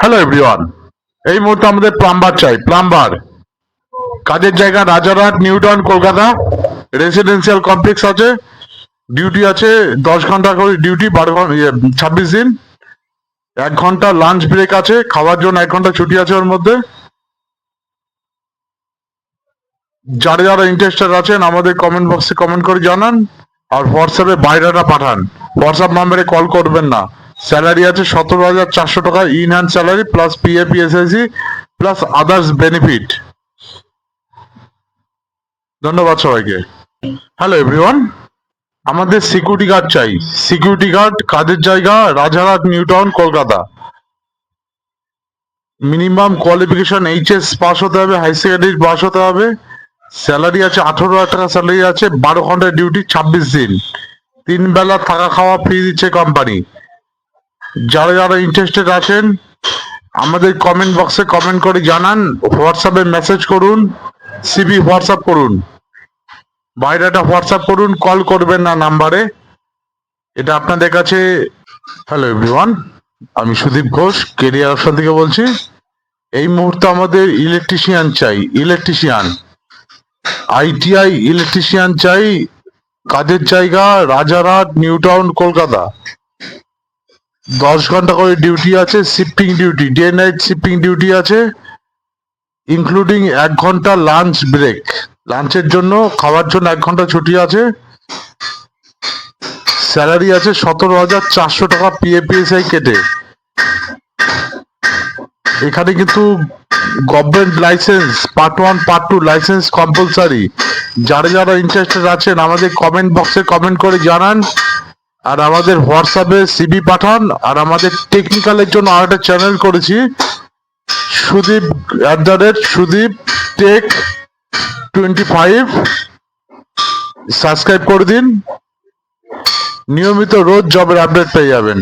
Hello everyone. এই মুহূর্তে আমাদের প্লাম্বার চাই। প্লাম্বার কাজের জায়গা Rajarhat, New Town, Kolkata. Residential complex আছে। ডিউটি আছে 10 ঘন্টা করে ডিউটি, 12 ঘন্টা, 26 দিন। 1 ঘন্টা লাঞ্চ ব্রেক আছে, খাওয়ার জন্য 1 ঘন্টা ছুটি আছে ওর মধ্যে। যারা যারা ইন্টারেস্টেড আছেন আমাদের কমেন্ট বক্সে কমেন্ট করে জানান, আর হোয়াটসঅ্যাপে বাইরেটা পাঠান। হোয়াটসঅ্যাপ নাম্বারে কল করবেন না। স্যালারি আছে 17,400 টাকা, in hand salary plus PF, PSIC plus others benefit. ধন্যবাদ সবাইকে। হ্যালো এভরিওয়ান, আমাদের সিকিউরিটি গার্ড চাই। সিকিউরিটি গার্ড কাজের জায়গা Rajarhat, New Town, Kolkata. Minimum qualification HS pass হতে হবে, হাই সেকেন্ডারি পাস হতে হবে। স্যালারি আছে 18,000 টাকা স্যালারি আছে, 12 ঘন্টা ডিউটি, 26 দিন। 3 বেলা থাকা খাওয়া ফ্রি দিচ্ছে কোম্পানি। যারা যারা ইন্টারেস্টেড আছেন আমাদের কমেন্ট বক্সে কমেন্ট করে জানান, হোয়াটসঅ্যাপে মেসেজ করুন, সিভি হোয়াটসঅ্যাপ করুন, বায়োডাটা হোয়াটসঅ্যাপ করুন, কল করবেন না নাম্বারে। এটা আপনাদের কাছে। হ্যালো এভরিওয়ান, আমি সুদীপ ঘোষ কেরিয়ার অপশন থেকে বলছি। এই মুহূর্তে আমাদের ইলেকট্রিশিয়ান চাই। ইলেকট্রিশিয়ান আইটিআই ইলেকট্রিশিয়ান চাই। কাজের জায়গা রাজারহাট, নিউ টাউন, কলকাতা। 10 ঘন্টা করে ডিউটি আছে, shifting duty, day night shifting duty আছে, ইনক্লুডিং 1 ঘন্টা লাঞ্চ ব্রেক। লাঞ্চের জন্য, খাওয়ার জন্য 1 ঘন্টা ছুটি আছে। স্যালারি আছে 17,400 টাকা পিএফপিএসআই কেটে। এখানে কিন্তু government licence part 1 part 2 licence compulsory. যারা যারা ইন্টারেস্টেড আছেন আমাদের কমেন্ট বক্সে কমেন্ট করে জানান, আর আমাদের হোয়াটসঅ্যাপে সিবি পাঠান। আর আমাদের টেকনিক্যালের জন্য আরেকটা চ্যানেল করেছি, সুদীপ সুদীপ টেক 25, সাবস্ক্রাইব করে দিন। নিয়মিত রোজ জবের আপডেট পেয়ে যাবেন।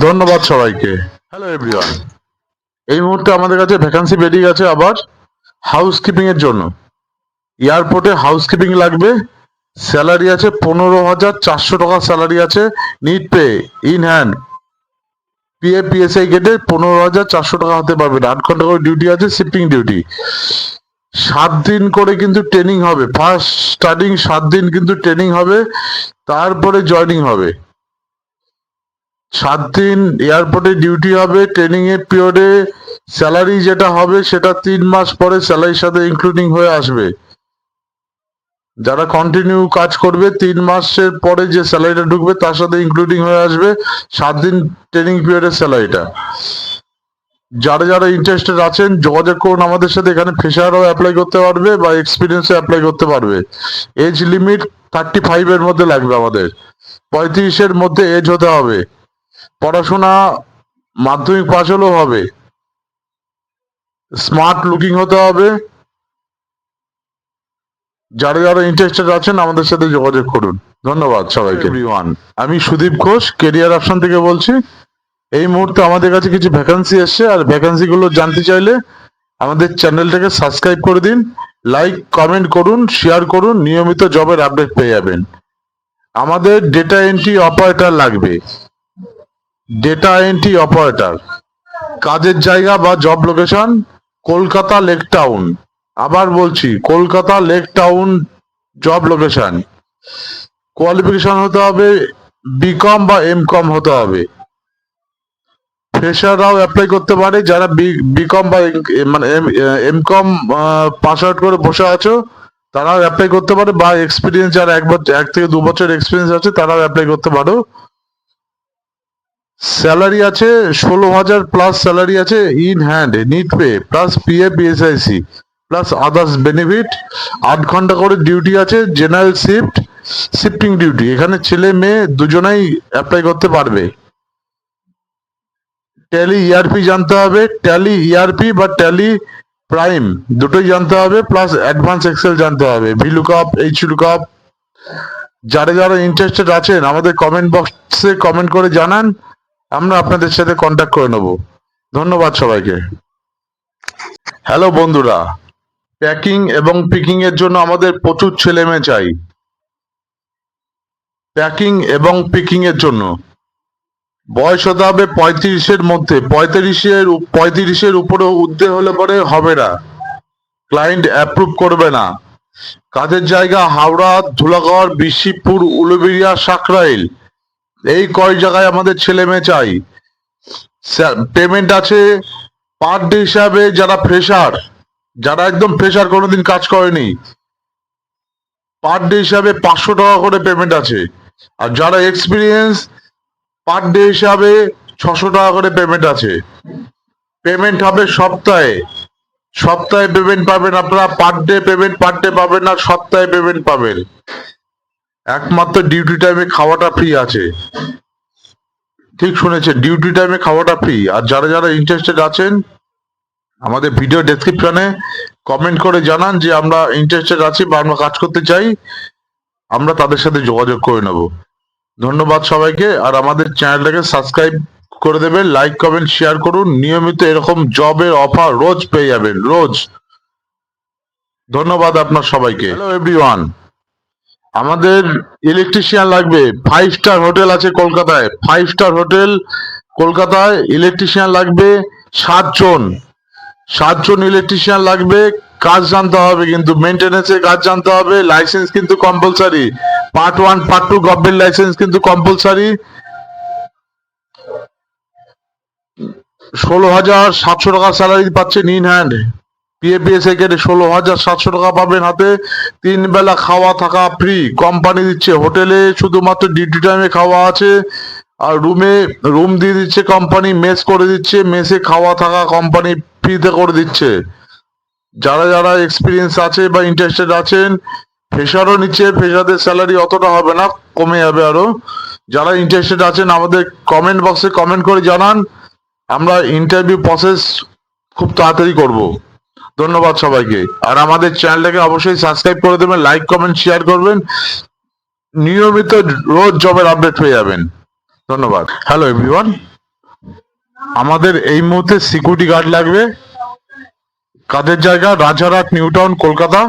ধন্যবাদ সবাইকে। হ্যালো এভরিওয়ান, এই মুহূর্তে আমাদের কাছে ভ্যাকান্সি বেরিয়ে গেছে আবার হাউসকিপিং এর জন্য। এয়ারপোর্টে হাউসকিপিং লাগবে। স্যালারি আছে 15,400 টাকা স্যালারি আছে, net pay, in hand, PF PSI কেটে 15,400 টাকা হতে পারবেন। 8 ঘন্টা করে ডিউটি আছে, শিফটিং ডিউটি। 7 দিন করে কিন্তু ট্রেনিং হবে। ফার্স্ট স্টার্টিং 7 দিন কিন্তু ট্রেনিং হবে, তারপরে জয়নিং হবে। 7 দিন এয়ারপোর্টে ডিউটি হবে। ট্রেনিং এর পিরিয়ডে স্যালারি যেটা হবে সেটা 3 মাস পরে স্যালারির সাথে ইনক্লুডিং হয়ে আসবে। যারা কন্টিনিউ কাজ করবে 3 মাসের পরে যে স্যালারিটা ঢুকবে তার সাথে ইনক্লুডিং হয়ে আসবে 7 দিন ট্রেনিং পিরিয়ডের স্যালারিটা। যারা যারা ইন্টারেস্টেড আছেন যোগাযোগ করুন আমাদের সাথে। এখানে ফ্রেশারও অ্যাপ্লাই করতে পারবে বা এক্সপিরিয়েন্সও অ্যাপ্লাই করতে পারবে। এজ লিমিট 35 এর মধ্যে লাগবে আমাদের। 35-এর মধ্যে এজ হতে হবে। পড়াশোনা মাধ্যমিক পাস হলেও হবে। স্মার্ট লুকিং হতে হবে। যারা যারা ইন্টারেস্টেড আছেন আমাদের সাথে যোগাযোগ করুন। ধন্যবাদ সবাইকে। এভরিওয়ান, আমি সুদীপ ঘোষ কেরিয়ার অপশন থেকে বলছি। এই মুহূর্তে আমাদের কাছে কিছু ভ্যাকান্সি এসছে, আর ভ্যাকান্সি গুলো জানতে চাইলে আমাদের চ্যানেলটাকে সাবস্ক্রাইব করে দিন, লাইক কমেন্ট করুন, শেয়ার করুন। নিয়মিত জবের আপডেট পেয়ে যাবেন। আমাদের ডেটা এন্ট্রি অপারেটর লাগবে। ডেটা এন্ট্রি অপারেটর কাজের জায়গা বা job location Kolkata lake town. আবার বলছি Kolkata lake town job location. Qualification হতে হবে বিকম বা এমকম হতে হবে। ফ্রেশাররাও অ্যাপ্লাই করতে পারে। যারা বিকম বা মানে এমকম পাস আউট করে বসে আছো তারাও অ্যাপ্লাই করতে পারে, বা এক্সপিরিয়েন্স যারা 1 থেকে 2 বছর এক্সপিরিয়েন্স আছে তারাও অ্যাপ্লাই করতে পারো। স্যালারি আছে 16,000 প্লাস স্যালারি আছে, in hand, net pay plus PF PSIC plus others benefit. 8 ঘন্টা করে ডিউটি আছে, জেনারেল শিফট, শিফটিং ডিউটি। এখানে ছেলে মেয়ে দুজনেই অ্যাপ্লাই করতে পারবে। ট্যালি ইআরপি জানতে হবে। ট্যালি ইআরপি বা ট্যালি প্রাইম দুটোই জানতে হবে, প্লাস অ্যাডভান্স এক্সেল জানতে হবে, ভিলুকআপ, এইচলুকআপ। যারা যারা ইন্টারেস্টেড আছেন আমাদের কমেন্ট বক্সে কমেন্ট করে জানান, আমরা আপনাদের সাথে কন্ট্যাক্ট করে নেব। ধন্যবাদ সবাইকে। হ্যালো বন্ধুরা, প্যাকিং এবং পিকিং এর জন্য আমাদের প্রচুর ছেলে মেয়ে চাই। প্যাকিং এবং পিকিং এর জন্য বয়স হতে হবে 35-এর মধ্যে, 35-এর উপরে ঊর্ধ্বে হলে পরে হবে না, ক্লায়েন্ট অ্যাপ্রুভ করবে না। কাজের জায়গা হাওড়া, ধুলাগড়, বিশিবপুর, উলুবেড়িয়া, সাকরাইল, এই কয় জায়গায় আমাদের ছেলে মেয়ে চাই। পেমেন্ট আছে পার ডে হিসাবে, যারা ফ্রেশার, যারা একদম ফ্রেশার কোনোদিন কাজ করেনি, পার ডে হিসাবে 500 টাকা করে পেমেন্ট আছে। আর যারা এক্সপিরিয়েন্স, পার ডে হিসাবে 600 টাকা করে পেমেন্ট আছে। পেমেন্ট হবে সপ্তাহে, সপ্তাহে পেমেন্ট পাবেন আপনারা, per day payment per day পাবেন না, সপ্তাহে পেমেন্ট পাবেন। একমাত্র ডিউটি টাইমে খাওয়াটা ফ্রি আছে। ঠিক শুনেছেন, ডিউটি টাইমে খাওয়াটা ফ্রি। আর যারা যারা ইন্টারেস্টেড আছেন, আমাদের ভিডিও ডেসক্রিপশনে কমেন্ট করে জানান যে আমরা ইন্টারেস্টেড আছি বা আমরা কাজ করতে চাই, আমরা তাদের সাথে যোগাযোগ করে নেব। ধন্যবাদ সবাইকে। আর আমাদের চ্যানেলটাকে সাবস্ক্রাইব করে দেবেন, লাইক কমেন্ট শেয়ার করুন। নিয়মিত এরকম জবের অফার রোজ পেয়ে যাবেন, রোজ। ধন্যবাদ আপনার সবাইকে। হ্যালো এভরিওয়ান, আমাদের ইলেকট্রিশিয়ান লাগবে। 5 স্টার হোটেল আছে কলকাতায়, 5 স্টার হোটেল কলকাতায়, ইলেকট্রিশিয়ান লাগবে 7 জন। 7 জন ইলেকট্রিশিয়ান লাগবে। কাজ জানতে হবে, কিন্তু মেনটেনেন্সের কাজ জানতে হবে। লাইসেন্স কিন্তু compulsory, part 1 part 2 government licence কিন্তু কম্পালসারি। 16,700 টাকা স্যালারি পাচ্ছেন ইন হ্যান্ড। পিএফপিএস কেটে 16,700 টাকা পাবেন হাতে। 3 বেলা খাওয়া থাকা ফ্রি, কোম্পানি দিচ্ছে। হোটেলে শুধুমাত্র ডিউটি টাইমে খাওয়া আছে, আর রুম দিয়ে দিচ্ছে কোম্পানি, মেস করে দিচ্ছে, মেসে খাওয়া থাকা কোম্পানি ফ্রিতে করে দিচ্ছে। যারা যারা এক্সপিরিয়েন্স আছে বা ইন্টারেস্টেড আছেন, ফ্রেশারও নিচ্ছে। ফ্রেশারদের স্যালারি অতটা হবে না, কমে যাবে আরো। যারা ইন্টারেস্টেড আছেন আমাদের কমেন্ট বক্সে কমেন্ট করে জানান, আমরা ইন্টারভিউ প্রসেস খুব তাড়াতাড়ি করব। ধন্যবাদ সবাইকে। আর আমাদের চ্যানেলটাকে অবশ্যই সাবস্ক্রাইব করে দেবেন, লাইক কমেন্ট শেয়ার করবেন। নিয়মিত রোজ জবের আপডেট পেয়ে যাবেন। ধন্যবাদ। হ্যালো এভরিওয়ান, আমাদের এই মুহূর্তে সিকিউরিটি গার্ড লাগবে। কাজের জায়গা Rajarhat, New Town, Kolkata.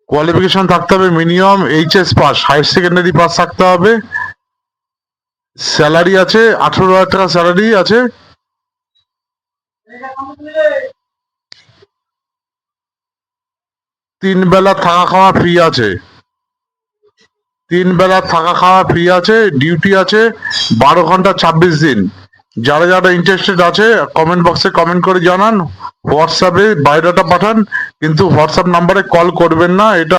Qualification থাকতে হবে minimum HS pass, higher secondary pass থাকতে হবে। স্যালারি আছে 18,000 টাকা স্যালারি আছে। তিন বেলা থাকা খাওয়া ফ্রি আছে, 3 বেলা থাকা খাওয়া ফ্রি আছে। ডিউটি আছে 12 ঘন্টা 26 দিন। যারা যারা ইন্টারেস্টেড আছে কমেন্ট বক্সে কমেন্ট করে জানান, হোয়াটসঅ্যাপে বায়োডাটা পাঠান, কিন্তু হোয়াটসঅ্যাপ নাম্বারে কল করবেন না, এটা